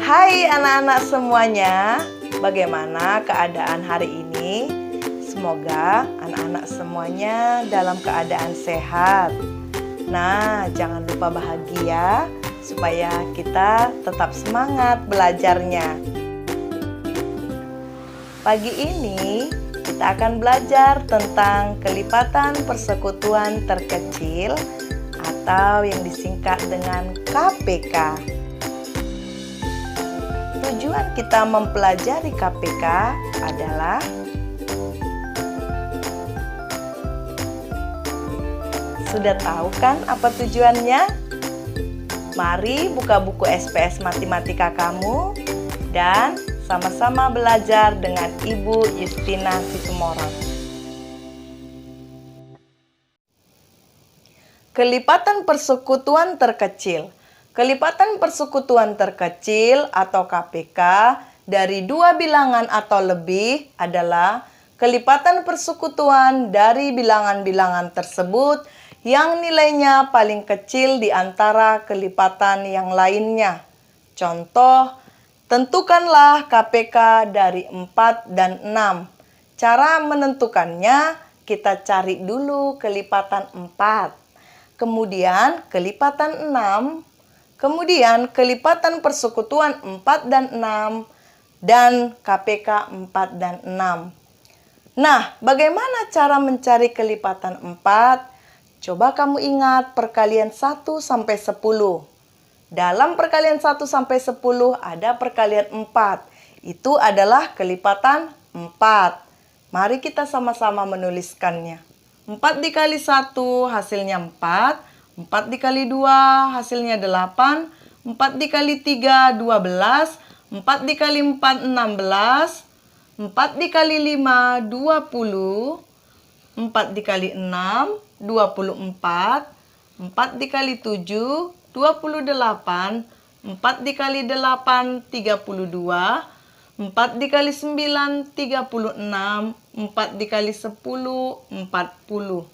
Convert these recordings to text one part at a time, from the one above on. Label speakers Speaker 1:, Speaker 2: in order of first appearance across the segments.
Speaker 1: Hai anak-anak semuanya, bagaimana keadaan hari ini? Semoga anak-anak semuanya dalam keadaan sehat. Nah, jangan lupa bahagia supaya kita tetap semangat belajarnya. Pagi ini kita akan belajar tentang kelipatan persekutuan terkecil atau yang disingkat dengan KPK. Tujuan kita mempelajari KPK adalah sudah tahu kan apa tujuannya? Mari buka buku SPS Matematika kamu dan sama-sama belajar dengan Ibu Justina Situmorang. Kelipatan persekutuan terkecil. Kelipatan persekutuan terkecil atau KPK dari dua bilangan atau lebih adalah kelipatan persekutuan dari bilangan-bilangan tersebut yang nilainya paling kecil di antara kelipatan yang lainnya. Contoh, tentukanlah KPK dari 4 dan 6. Cara menentukannya, kita cari dulu kelipatan 4. Kemudian kelipatan 6. Kemudian kelipatan persekutuan 4 dan 6. Dan KPK 4 dan 6. Nah, bagaimana cara mencari kelipatan 4? Coba kamu ingat perkalian 1 sampai 10. Dalam perkalian 1 sampai 10 ada perkalian 4. Itu adalah kelipatan 4. Mari kita sama-sama menuliskannya. 4 dikali 1 hasilnya 4. 4 dikali 2 hasilnya 8. 4 dikali 3 12. 4 dikali 4 16. 4 dikali 5 20. 4 dikali 6 24. 4 dikali 7 28, 4 dikali 8, 32, 4 dikali 9, 36, 4 dikali 10, 40.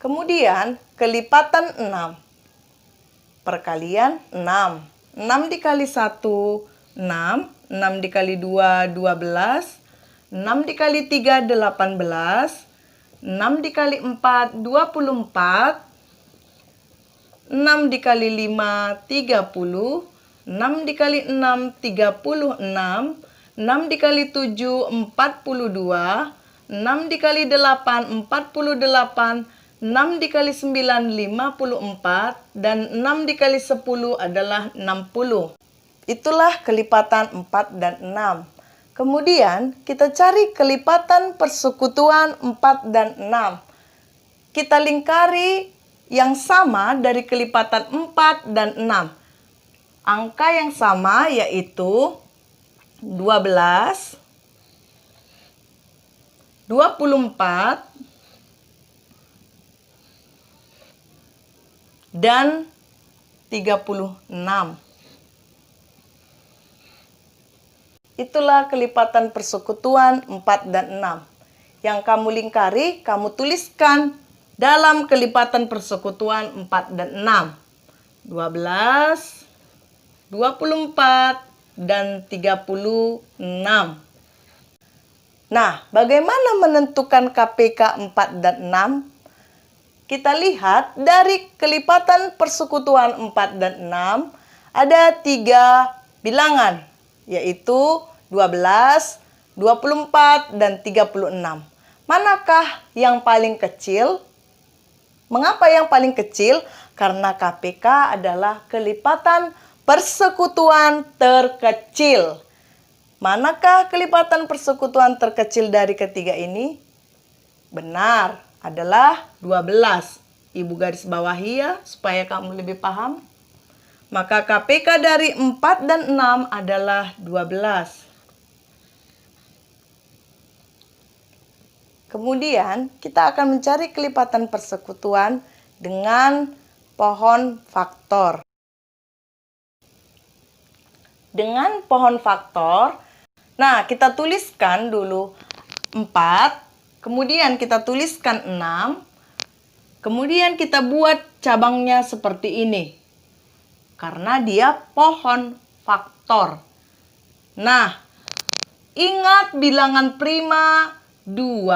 Speaker 1: Kemudian kelipatan 6. Perkalian 6. 6 dikali 1, 6. 6 dikali 2, 12. 6 dikali 3, 18. 6 dikali 4, 24. 6 dikali 5, 30. 6 dikali 6, 36. 6 dikali 7, 42. 6 dikali 8, 48. 6 dikali 9, 54. Dan 6 dikali 10 adalah 60. Itulah kelipatan 4 dan 6. Kemudian kita cari kelipatan persekutuan 4 dan 6. Kita lingkari yang sama dari kelipatan 4 dan 6. Angka yang sama yaitu 12, 24, dan 36. Itulah kelipatan persekutuan 4 dan 6. Yang kamu lingkari, kamu tuliskan dalam kelipatan persekutuan 4 dan 6. 12, 24, dan 36. Nah, bagaimana menentukan KPK 4 dan 6? Kita lihat dari kelipatan persekutuan 4 dan 6, ada 3 bilangan, yaitu 12, 24, dan 36. Manakah yang paling kecil? Mengapa yang paling kecil? Karena KPK adalah kelipatan persekutuan terkecil. Manakah kelipatan persekutuan terkecil dari ketiga ini? Benar, adalah 12. Ibu garis bawahi ya, supaya kamu lebih paham. Maka KPK dari 4 dan 6 adalah 12. Kemudian kita akan mencari kelipatan persekutuan dengan pohon faktor. Dengan pohon faktor, nah kita tuliskan dulu 4, kemudian kita tuliskan 6, kemudian kita buat cabangnya seperti ini. karena dia pohon faktor. Nah, ingat bilangan prima 2,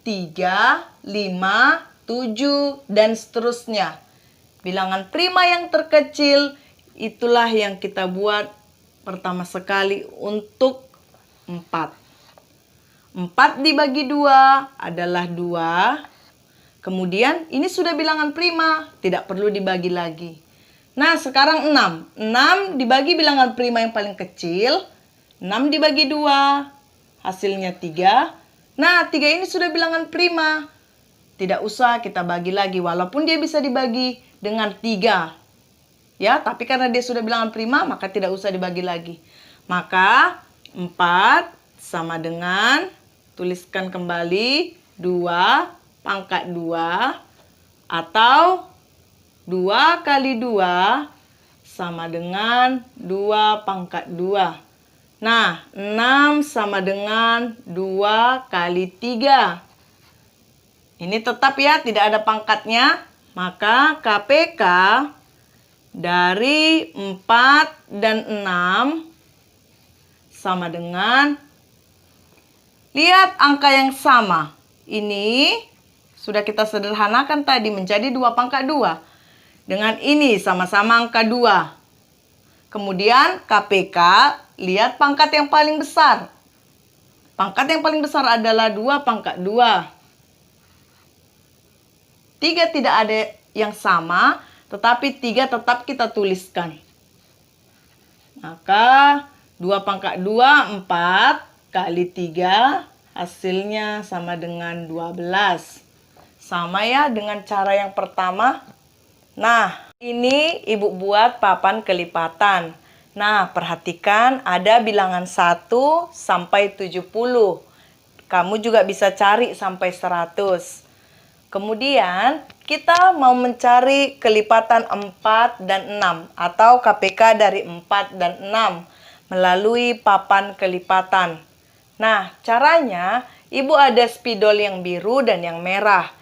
Speaker 1: 3, 5, 7, dan seterusnya. Bilangan prima yang terkecil itulah yang kita buat pertama sekali untuk 4. 4 dibagi 2 adalah 2. Kemudian ini sudah bilangan prima, tidak perlu dibagi lagi. Nah, sekarang 6. 6 dibagi bilangan prima yang paling kecil. 6 dibagi 2, hasilnya 3. Nah, 3 ini sudah bilangan prima. Tidak usah kita bagi lagi, walaupun dia bisa dibagi dengan 3. Ya, tapi karena dia sudah bilangan prima, maka tidak usah dibagi lagi. Maka 4 sama dengan, tuliskan kembali, 2 pangkat 2, atau 2 kali 2 sama dengan 2 pangkat 2. Nah, 6 sama dengan 2 kali 3. Ini tetap ya, tidak ada pangkatnya. Maka KPK dari 4 dan 6 sama dengan, lihat angka yang sama. Ini sudah kita sederhanakan tadi menjadi 2 pangkat 2. Dengan ini sama-sama angka 2. Kemudian KPK, lihat pangkat yang paling besar. Pangkat yang paling besar adalah 2 pangkat 2. 3 tidak ada yang sama, tetapi 3 tetap kita tuliskan. Maka 2 pangkat 2, 4 kali 3, hasilnya sama dengan 12. Sama ya dengan cara yang pertama. Nah, ini ibu buat papan kelipatan. Nah, perhatikan ada bilangan 1 sampai 70. Kamu juga bisa cari sampai 100. Kemudian, kita mau mencari kelipatan 4 dan 6 atau KPK dari 4 dan 6 melalui papan kelipatan. Nah, caranya, ibu ada spidol yang biru dan yang merah.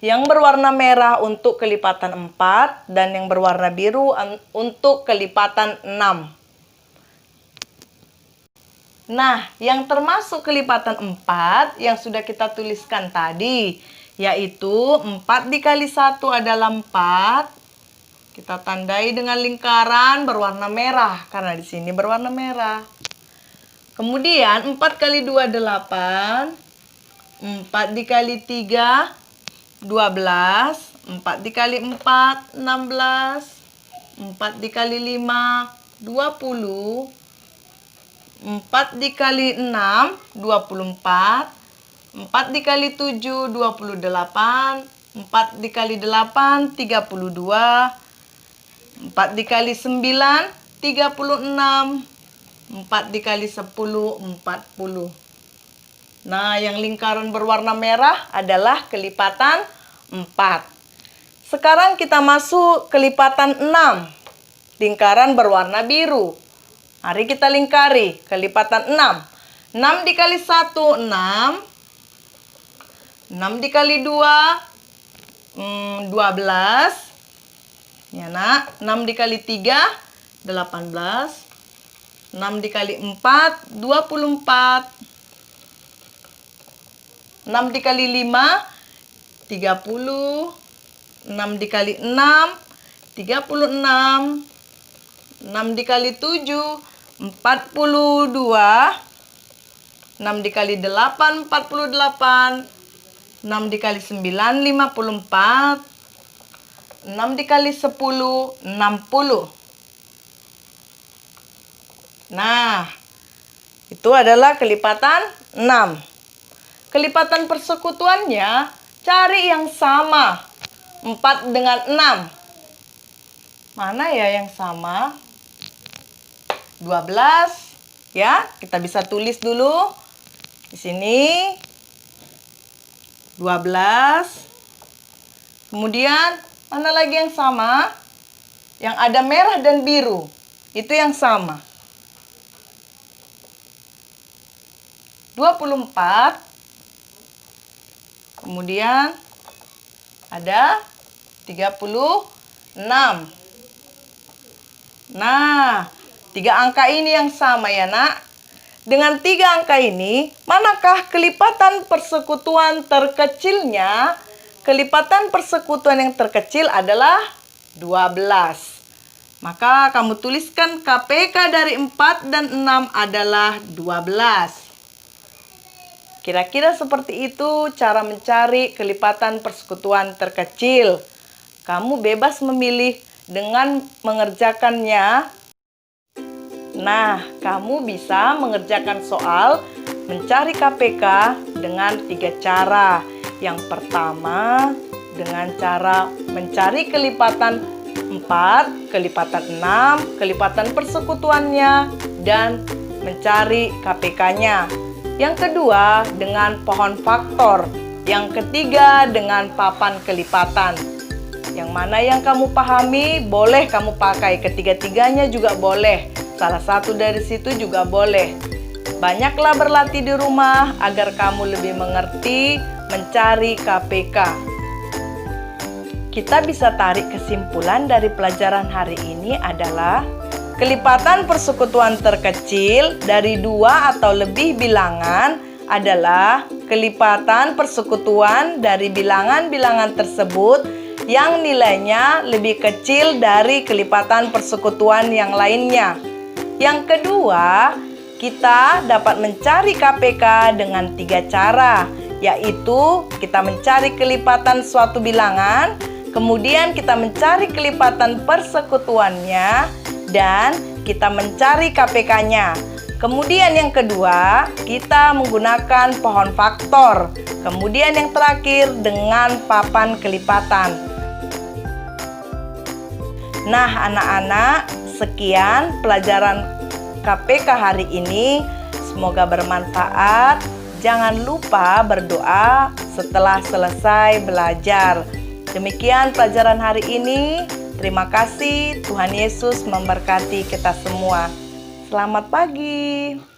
Speaker 1: Yang berwarna merah untuk kelipatan 4 dan yang berwarna biru untuk kelipatan 6. Nah, yang termasuk kelipatan 4 yang sudah kita tuliskan tadi, yaitu 4 dikali 1 adalah 4. Kita tandai dengan lingkaran berwarna merah, karena di sini berwarna merah. Kemudian 4 kali 2, 8. 4 dikali 3, 12, 4 dikali 4, 16, 4 dikali 5, 20, 4 dikali 6, 24, 4 dikali 7, 28, 4 dikali 8, 32, 4 dikali 9, 36, 4 dikali 10, 40. Nah, yang lingkaran berwarna merah adalah kelipatan 4. Sekarang kita masuk kelipatan 6. Lingkaran berwarna biru. Mari kita lingkari kelipatan 6. 6 dikali 1, 6. 6 dikali 2, 12. Ya, nak. 6 dikali 3, 18. 6 dikali 4, 24. 6 dikali 5, 30. 6 dikali 6, 36. 6 dikali 7, 42. 6 dikali 8, 48. 6 dikali 9, 54. 6 dikali 10, 60. Nah, itu adalah kelipatan 6. Kelipatan persekutuannya, cari yang sama. 4 dengan 6. Mana ya yang sama? 12. Ya, kita bisa tulis dulu. Di sini 12. Kemudian, mana lagi yang sama? Yang ada merah dan biru. Itu yang sama. 24. Kemudian ada 36. Nah, 3 angka ini yang sama ya nak. Dengan 3 angka ini, manakah kelipatan persekutuan terkecilnya? Kelipatan persekutuan yang terkecil adalah 12. Maka kamu tuliskan KPK dari 4 dan 6 adalah 12. Kira-kira seperti itu cara mencari kelipatan persekutuan terkecil. Kamu bebas memilih dengan mengerjakannya. Nah, kamu bisa mengerjakan soal mencari KPK dengan 3 cara. Yang pertama, dengan cara mencari kelipatan 4, kelipatan 6, kelipatan persekutuannya, dan mencari KPK-nya. Yang kedua, dengan pohon faktor. Yang ketiga, dengan papan kelipatan. Yang mana yang kamu pahami, boleh kamu pakai. Ketiga-tiganya juga boleh. Salah satu dari situ juga boleh. Banyaklah berlatih di rumah agar kamu lebih mengerti mencari KPK. Kita bisa tarik kesimpulan dari pelajaran hari ini adalah kelipatan persekutuan terkecil dari 2 atau lebih bilangan adalah kelipatan persekutuan dari bilangan-bilangan tersebut yang nilainya lebih kecil dari kelipatan persekutuan yang lainnya. Yang kedua, kita dapat mencari KPK dengan 3 cara, yaitu kita mencari kelipatan suatu bilangan, kemudian kita mencari kelipatan persekutuannya, dan kita mencari KPK-nya. Kemudian yang kedua, kita menggunakan pohon faktor. Kemudian yang terakhir dengan papan kelipatan. Nah, anak-anak, sekian pelajaran KPK hari ini. Semoga bermanfaat. Jangan lupa berdoa setelah selesai belajar. Demikian pelajaran hari ini. Terima kasih. Tuhan Yesus memberkati kita semua. Selamat pagi.